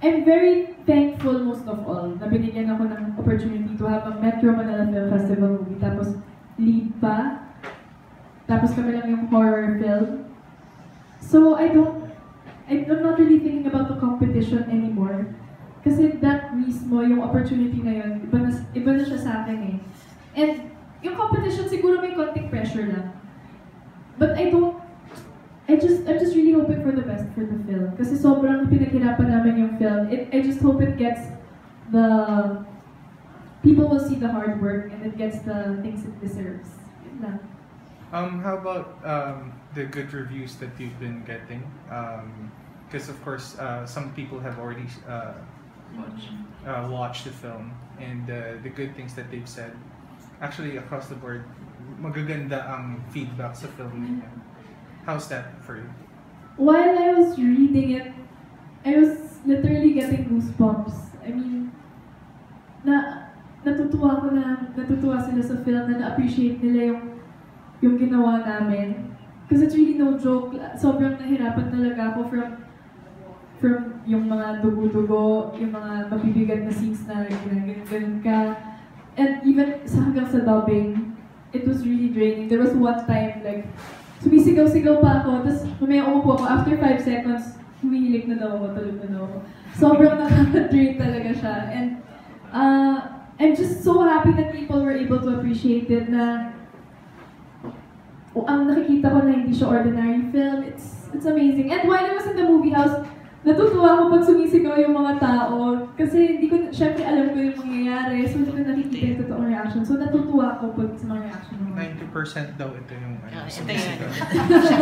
I'm very thankful most of all na binigyan ako ng opportunity to have a Metro Manila Film Festival movie. Tapos lead pa. Tapos kami lang yung horror film. So I'm not really thinking about the competition anymore. Kasi that mismo, yung opportunity na yun, iba na siya sa akin eh. And yung competition siguro may konting pressure lang. But I'm just really hoping for the best for the film. Kasi sobrang pinaghirapan namin yung film. I just hope it gets people will see the hard work and it gets the things it deserves. Yun lang. How about the good reviews that you've been getting? Because of course, some people have already watched the film, and the good things that they've said. Actually, across the board, magaganda ang feedback sa film niya. How's that for you? While I was reading it, I was literally getting goosebumps. I mean, natutuwa sila sa film na na-appreciate nila yung ginawa namin. Because it's really no joke. Sobrang nahirapan talaga ako from yung mga dugo-dugo, yung mga mabibigat na scenes na ganun ka. And even hanggang sa dubbing, it was really draining. There was one time, like, sumisigaw-sigaw pa ako, tapos mamaya umupo ako, after 5 seconds, humihilik na daw ako, tulog na daw ako. Sobrang nakaka-drain talaga siya. And I'm just so happy that people were able to appreciate it na ang nakikita ko na hindi siya ordinary film. It's amazing. And while I was in the movie house, natutuwa ako pag sumisigaw yung mga tao. Kasi hindi ko, syempre alam ko yung mangyayari. So hindi ko nakikita yung totoong reaction. So natutuwa ako pag sa mga reaction. 90% daw ito yung ito yun.